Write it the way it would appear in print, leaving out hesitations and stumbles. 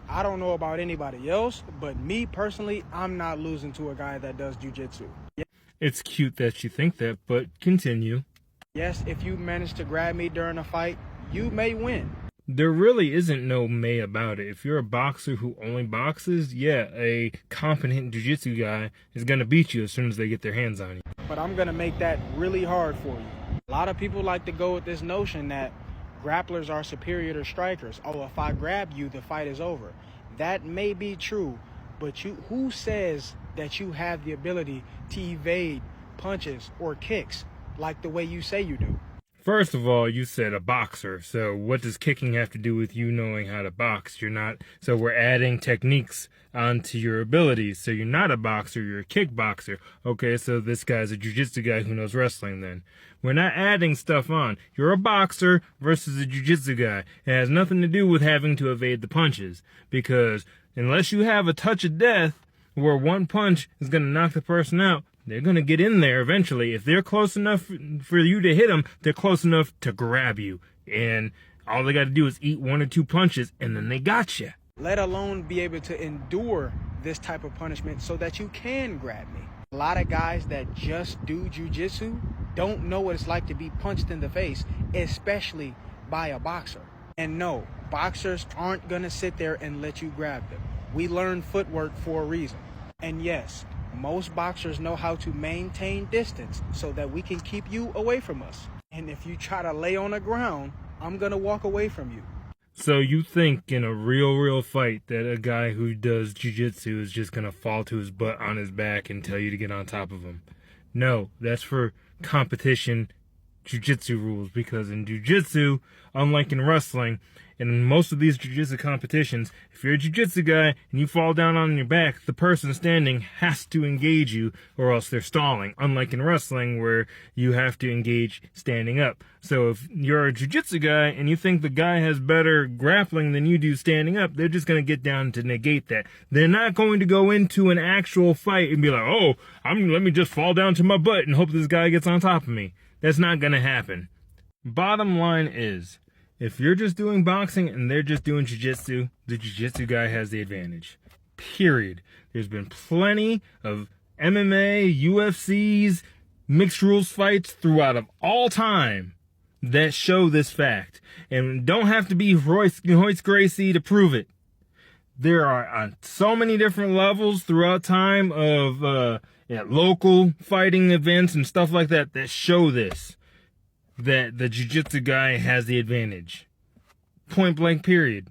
I don't know about anybody else, but me personally, I'm not losing to a guy that does jiu-jitsu. It's cute that you think that, but continue. Yes, if you manage to grab me during a fight, you may win. There really isn't no may about it. If you're a boxer who only boxes, yeah, a competent jiu-jitsu guy is going to beat you as soon as they get their hands on you. But I'm going to make that really hard for you. A lot of people like to go with this notion that grapplers are superior to strikers. Oh, if I grab you, the fight is over. That may be true, but who says that you have the ability to evade punches or kicks like the way you say you do? First of all, you said a boxer, so what does kicking have to do with you knowing how to box? You're not, so we're adding techniques onto your abilities, so you're not a boxer, you're a kickboxer. Okay, so this guy's a jiu-jitsu guy who knows wrestling then. We're not adding stuff on. You're a boxer versus a jiu-jitsu guy. It has nothing to do with having to evade the punches, because unless you have a touch of death, where one punch is going to knock the person out, they're going to get in there eventually. If they're close enough for you to hit them, they're close enough to grab you. And all they got to do is eat 1 or 2 punches, and then they got you. Let alone be able to endure this type of punishment so that you can grab me. A lot of guys that just do jiu-jitsu don't know what it's like to be punched in the face, especially by a boxer. And no, boxers aren't going to sit there and let you grab them. We learn footwork for a reason. And yes, most boxers know how to maintain distance so that we can keep you away from us. And if you try to lay on the ground, I'm going to walk away from you. So you think in a real fight that a guy who does jiu-jitsu is just going to fall to his butt on his back and tell you to get on top of him? No, that's for competition jiu-jitsu rules, because in jiu-jitsu, unlike in wrestling, and in most of these jiu-jitsu competitions, if you're a jiu-jitsu guy and you fall down on your back, the person standing has to engage you or else they're stalling. Unlike in wrestling where you have to engage standing up. So if you're a jiu-jitsu guy and you think the guy has better grappling than you do standing up, they're just going to get down to negate that. They're not going to go into an actual fight and be like, oh, let me just fall down to my butt and hope this guy gets on top of me. That's not going to happen. Bottom line is, if you're just doing boxing and they're just doing jiu-jitsu, the jiu-jitsu guy has the advantage. Period. There's been plenty of MMA, UFCs, mixed rules fights throughout of all time that show this fact. And don't have to be Royce Gracie to prove it. There are on so many different levels throughout time of local fighting events and stuff like that that show this. That the jiu-jitsu guy has the advantage. Point blank, period.